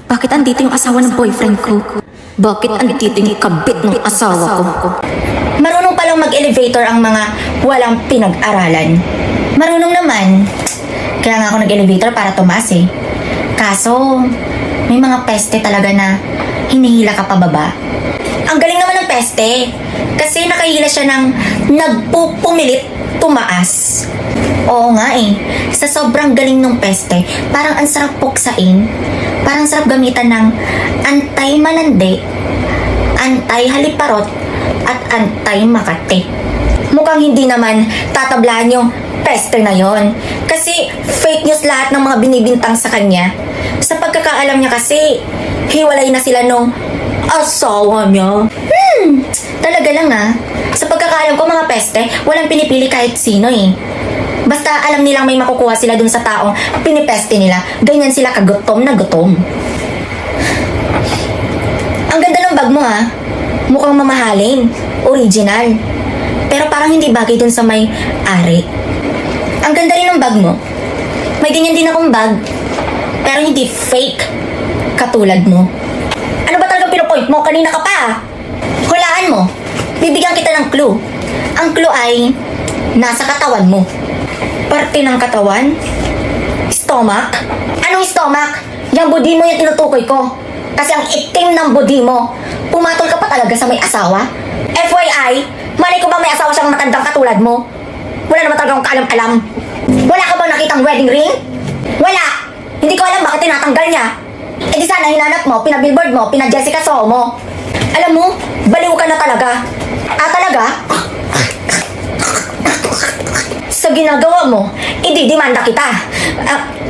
Bakit andito yung asawa ng boyfriend ko? Bakit andito yung kabit ng asawa ko? Marunong palang mag-elevator ang mga walang pinag-aralan. Marunong naman. Kaya nga ako nag-elevator para tumaas eh. Kaso, may mga peste talaga na hinihila ka pababa. Ang galing naman ng peste. Kasi nakahila siya ng nagpupumilit tumaas. Oo nga eh. Sa sobrang galing ng peste, parang ang sarap puksain. Parang sarap gamitan ng antay-malandi, antay-haliparot, at antay-makati. Mukhang hindi naman tatablahan yung peste na yon. Kasi fake news lahat ng mga binibintang sa kanya. Sa pagkakaalam niya kasi, hiwalay na sila nung asawa niya. Talaga lang ah. Sa pagkakaalam ko mga peste, walang pinipili kahit sino eh. Basta alam nilang may makukuha sila dun sa taong pinipeste nila, ganyan sila kagutom na gutom. Ang ganda ng bag mo ha. Mukhang mamahalin. Original. Pero parang hindi bagay dun sa may ari. Ang ganda rin ng bag mo. May ganyan din akong bag. Pero hindi fake. Katulad mo. Ano ba talagang pinupoint mo? Kanina ka pa. Hulaan mo. Bibigyan kita ng clue. Ang clue ay nasa katawan mo. Parte ng katawan? Stomach? Anong stomach? Yung body mo yung tinutukoy ko. Kasi ang itim ng body mo. Pumatol ka pa talaga sa may asawa? FYI, malay ko ba may asawa siyang matandang katulad mo? Wala naman talagang kaalam-alam. Wala ka bang nakitang wedding ring? Wala! Hindi ko alam bakit tinatanggal niya. E di sana hinanap mo, pinabillboard mo, pina-Jessica Soho mo. Alam mo, baliw ka na talaga. Ah, talaga? Sa ginagawa mo, ididimanda kita.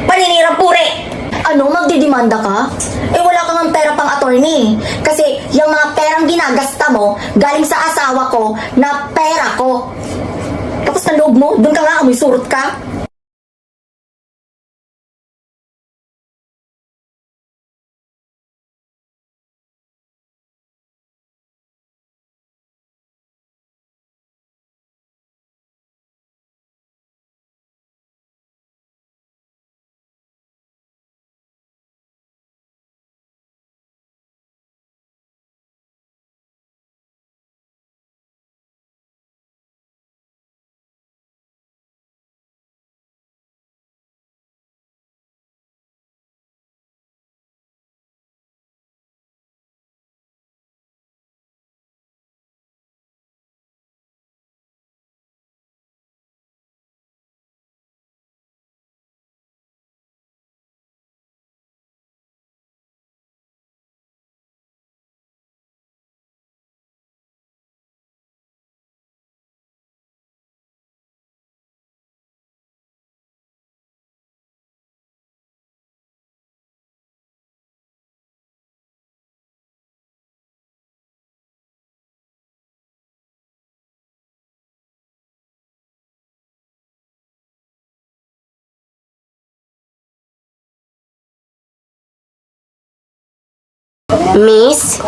Paninirang puri. Ano, magdidimanda ka? Eh wala kang pera pang attorney. Kasi yung mga perang ginagasta mo, galing sa asawa ko na pera ko. Tapos na loob mo, dun ka nga, amoy surot ka. Miss?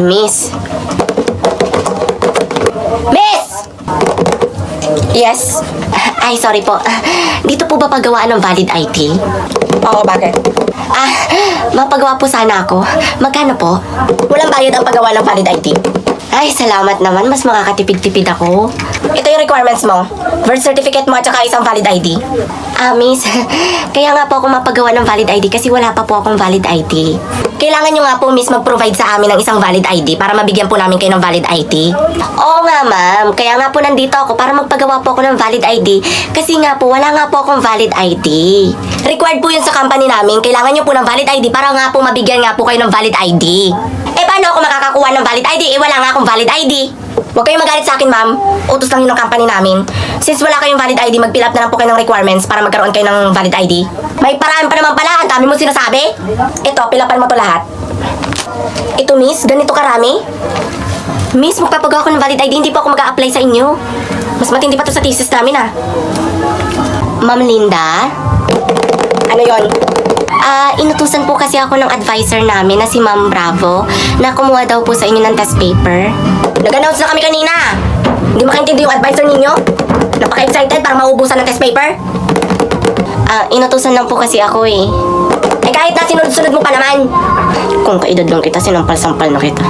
Miss? Miss! Yes? Ay, sorry po. Dito po ba paggawaan ng valid ID? Oo, bakit? Mapagawa po sana ako. Magkano po? Walang bayad ang paggawa ng valid ID. Ay, salamat naman. Mas makakatipid-tipid ako. Ito yung requirements mo. Birth certificate mo at saka isang valid ID. Miss, kaya nga po ako mapagawa ng valid ID kasi wala pa po akong valid ID. Kailangan nyo nga po, miss, mag-provide sa amin ng isang valid ID para mabigyan po namin kayo ng valid ID. Oo nga, ma'am. Kaya nga po nandito ako para magpagawa po ako ng valid ID kasi nga po wala nga po akong valid ID. Required po yun sa company namin. Kailangan nyo po ng valid ID para nga po mabigyan nga po kayo ng valid ID. Eh, paano ako makakakuha ng valid ID? Eh, wala nga akong valid ID. Huwag kayong magalit sa akin, ma'am. Utos lang yun ng company namin. Since wala kayong valid ID, mag-fill up na lang po kayo ng requirements para magkaroon kayo ng valid ID. May paraan pa naman pala. Ang dami mo sinasabi. Ito, fill upan mo to lahat. Ito, miss. Ganito karami. Miss, magpapagawa ko ng valid ID. Hindi po ako mag-a-apply sa inyo. Mas matindi pa to sa thesis namin, ah. Ma'am Linda? Ano yon? Inutusan po kasi ako ng advisor namin na si Ma'am Bravo na kumuha daw po sa inyo ng test paper. Nag-announce na kami kanina. Hindi makaintindi yung advisor ninyo? Napaka-excited para maubusan ng test paper? Inutusan lang po kasi ako eh. Eh, pa naman. Kung kaidadlong kita, sinampal-sampal na kita.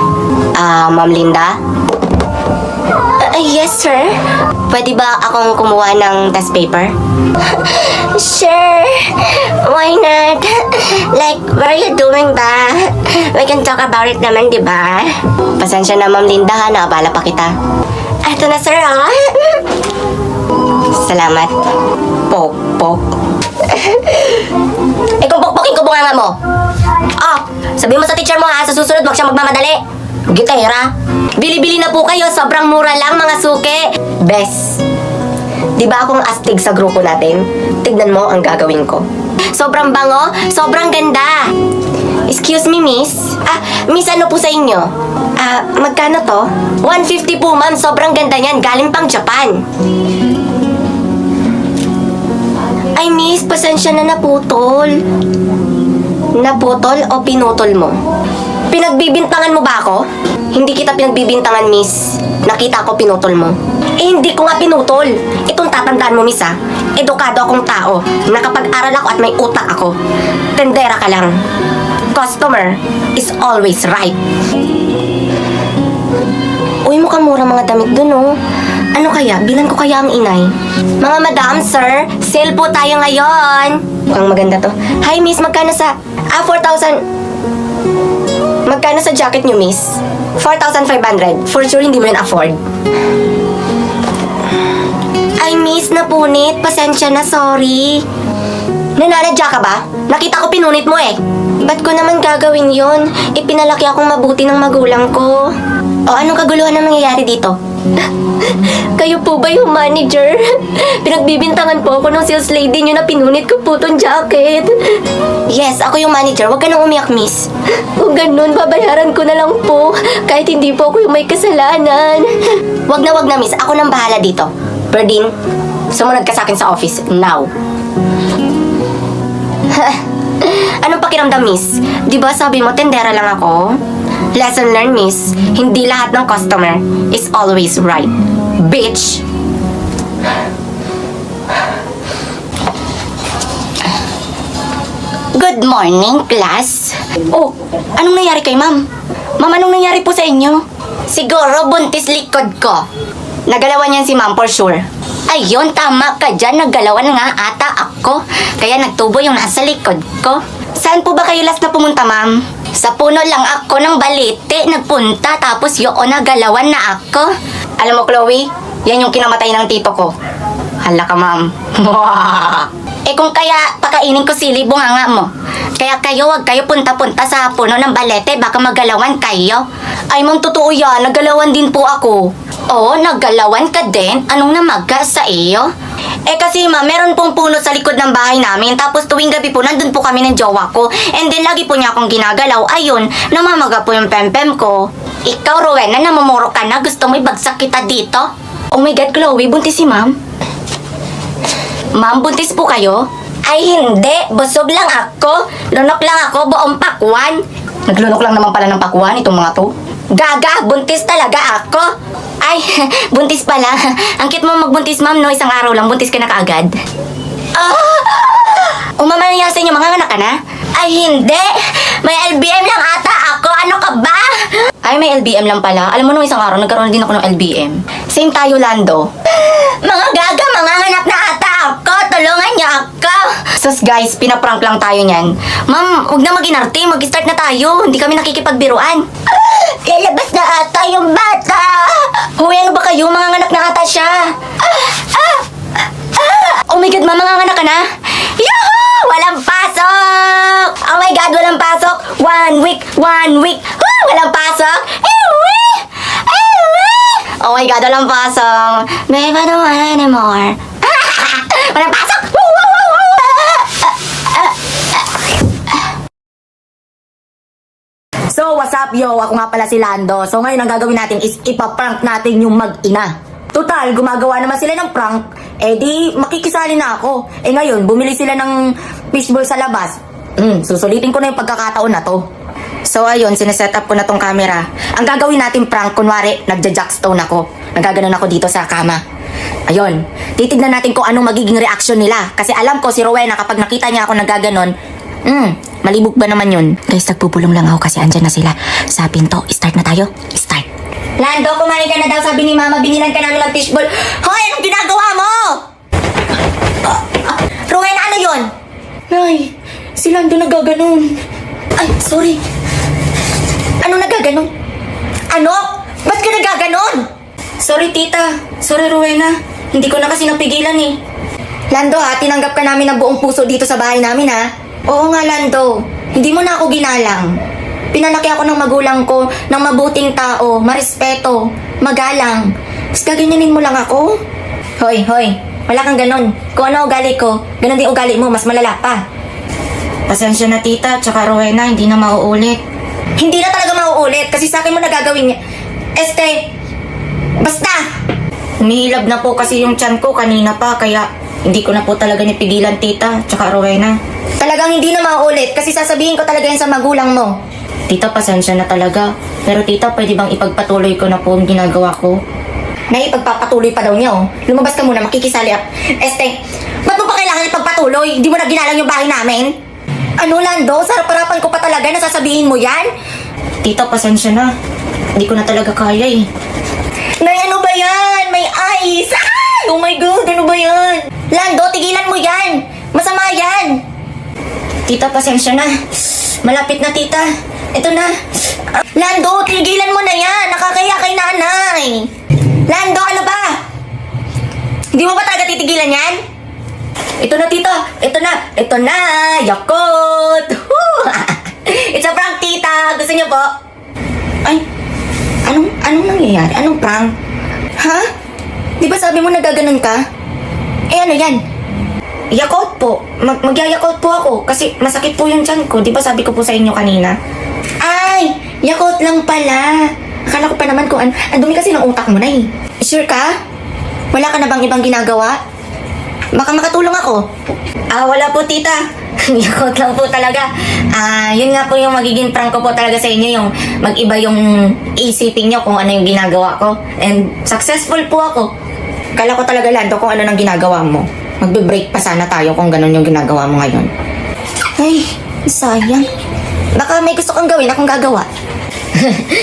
Ma'am Linda? Yes, sir. Pwede ba akong kumuha ng test paper? Sure. Why not? Like, what are you doing ba? We can talk about it naman, di ba? Pasensya na, Ma'am Linda, ha. Nakabala pa kita. Eto na, sir, ha? Salamat. Pok-pok. Kung pokpokin ko bunganga mo. Sabi mo sa teacher mo, ha. Sa susunod, wag siya magmamadali. Gitera. Bili-bili na po kayo. Sobrang mura lang, mga suke. Bes. Di ba akong astig sa grupo natin? Tignan mo ang gagawin ko. Sobrang bango, sobrang ganda. Excuse me, miss? Miss, ano po sa inyo? Magkano to? 150 po, ma'am. Sobrang ganda niyan. Galing pang Japan. Ay, miss, pasensya na naputol. Naputol o pinutol mo? Pinagbibintangan mo ba ako? Hindi kita pinagbibintangan, miss. Nakita ko pinutol mo. Hindi ko nga pinutol. Itong tatandaan mo, miss, ha? Edukado akong tao. Nakapag-aral ako at may utak ako. Tendera ka lang. Customer is always right. Uy, mukhang mura mga damit dun, oh. Ano kaya? Bilan ko kaya ang inay? Mga madam, sir, sale po tayo ngayon. Mukhang maganda to. Hi, miss, magkano sa... 4,000... Magkano sa jacket nyo, miss? 4,500. For sure, hindi mo yun afford. Ay, miss, napunit. Pasensya na, sorry. Nananadya ka ba? Nakita ko pinunit mo eh. Ba't ko naman gagawin yun? Ipinalaki akong mabuti ng magulang ko. O, anong kaguluhan ang nangyayari dito? Kayo po ba yung manager? Pinagbibintangan po ako ng sales lady nyo na pinunit ko po tong jacket. Yes, ako yung manager. Huwag ka nang umiyak, miss. Kung ganun, babayaran ko na lang po. Kahit hindi po ako yung may kasalanan. Wag na, miss. Ako nang bahala dito. Berdine, sumunod ka sa akin sa office. Now. Anong pakiramdam, miss? Di ba sabi mo, tendera lang ako? Lesson learned, miss. Hindi lahat ng customer is always right. Bitch! Good morning, class. Oh, anong nangyari kay ma'am? Ma'am, anong nangyari po sa inyo? Siguro buntis likod ko. Nagalawan yan si ma'am for sure. Ayun, tama ka dyan. Naggalawan nga ata ako. Kaya nagtubo yung nasa likod ko. Saan po ba kayo last na pumunta, ma'am? Sa puno lang ako ng balete nagpunta tapos yun nagalawan na ako. Alam mo, Chloe, yan yung kinamatay ng tito ko. Hala ka, ma'am. Kung kaya pakainin ko sili bunganga mo. Kaya kayo, wag kayo punta-punta sa puno ng balete, baka magalawan kayo. Ay, ma'am, totoo yan. Nagalawan din po ako. Oo, nagalawan ka din? Anong namaga sa iyo? Kasi ma'am, meron pong puno sa likod ng bahay namin. Tapos tuwing gabi po, nandun po kami ng jowa ko. And then lagi po niya akong ginagalaw. Ayun, namamaga po yung pempem ko. Ikaw, Rowena, namumuro ka na. Gusto mo ibagsak kita dito? Oh my God, Chloe, buntis si ma'am. Ma'am, buntis po kayo? Ay, hindi. Busog lang ako. Lunok lang ako, buong pakwan. Naglunok lang naman pala ng pakwan itong mga to. Gaga, buntis talaga ako. Ay, buntis pala. Ang cute mo magbuntis, ma'am, no? Isang araw lang, buntis ka na kaagad. Umama na sa inyo, mga anak ka na? Ay, hindi. May LBM lang ata ako. Ano ka ba? Ay, may LBM lang pala. Alam mo, nung isang araw, nagkaroon din ako ng LBM. Same tayo, Lando. Mga gaga, mga anak na ata ako. Tulungan niyo ako. Sus, guys, pinaprank lang tayo niyan. Ma'am, huwag na mag-inarte. Mag-start na tayo. Hindi kami nakikipagbiruan. Lalabas na ata yung bata. Hoy, ano ba kayo? Mga anak na ata siya. Oh my God, ma'am, mga anak ka na? Yahoo! Walang pasok! Oh my God, walang pasok! 1 week! Walang pasok! Oh my God, walang pasok! Babe, I don't want anymore. Walang pasok! So, what's up, yo? Ako nga pala si Lando. So, ngayon ang gagawin natin is ipaprank natin yung mag-ina. Total, gumagawa naman sila ng prank. Di makikisali na ako. Ngayon, bumili sila ng fishball sa labas. Susulitin ko na yung pagkakataon na to. So, ayun, sineset up ko na tong camera. Ang gagawin natin prank, kunwari, nagja-jackstone ako. Nagaganon ako dito sa kama. Ayun, titignan natin kung anong magiging reaction nila. Kasi alam ko si Rowena kapag nakita niya ako nagaganon, Malibog ba naman yun? Guys, nagpupulong lang ako kasi andyan na sila sa pinto. Start na tayo. Start. Lando, kumain ka na daw, sabi ni Mama, binilan ka namin ng fishball. Hoy, anong ginagawa mo? Rowena, ano yun? Nay, si Lando nagaganon. Ay, sorry. Ano nagaganon? Ano? Ba't ka nagaganon? Sorry, tita. Sorry, Rowena. Hindi ko na kasi napigilan eh. Lando ha, tinanggap ka namin ng buong puso dito sa bahay namin ha. Oo nga, Lando. Hindi mo na ako ginalang. Pinalaki ako ng magulang ko ng mabuting tao, marespeto, magalang. Tapos gaganyanin mo lang ako? Hoy, hoy. Wala kang ganon. Kung ano ugali ko, ganon din ugali mo, mas malala pa. Pasensya na tita, tsaka Rowena, hindi na mauulit. Hindi na talaga mauulit kasi sa akin mo nagagawin niya. Basta! Humihilab na po kasi yung tiyan ko kanina pa, kaya hindi ko na po talaga nipigilan tita, tsaka Rowena. Talagang hindi na mauulit kasi sasabihin ko talaga yan sa magulang mo. Tita, pasensya na talaga. Pero tita, pwede bang ipagpatuloy ko na po ang ginagawa ko? Naipagpapatuloy pa daw niya oh. Lumabas ka muna, makikisali up. Ba't mo pa kailangan ipagpatuloy? Hindi mo na ginalang yung bahay namin? Ano, Lando? Sarap-harapan ko pa talaga na sasabihin mo yan? Tita, pasensya na. Hindi ko na talaga kaya eh. Nay, ano ba yan? May ice! Ah! Oh my God, ano ba yan? Lando, tigilan mo yan! Masama yan! Tita, pasensya na. Malapit na, tita. Ito na. Lando, tigilan mo na yan! Nakakaya kay nanay! Lando, ano ba? Hindi mo ba talaga titigilan yan? Ito na, tita. Ito na. Ito na. Yakult! It's a prank, tita. Gusto niyo po? Ay, anong nangyayari? Anong prank? Ha? Di ba sabi mo nagaganon ka? Eh, ano yan? Yakult po. Magyayakult po ako kasi masakit po yung tiyan ko. Di ba sabi ko po sa inyo kanina? Ay, Yakult lang pala. Akala ko pa naman kung ang dumi kasi ng utak mo na eh. Sure ka? Wala ka na bang ibang ginagawa? Baka makatulong ako. Wala po tita. Yakult lang po talaga. Yun nga po yung magiging prank ko po talaga sa inyo. Yung mag-iba yung isipin nyo kung ano yung ginagawa ko. And successful po ako. Akala ko talaga, Lando, kung ano nang ginagawa mo. Magbe-break pa sana tayo kung ganun yung ginagawa mo ngayon. Ay, sayang. Baka may gusto kang gawin, akong gagawa.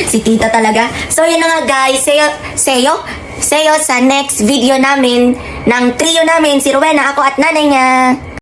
Si tita talaga. So yun na nga guys, seyo sa next video namin ng trio namin, si Rowena, ako at nanay niya.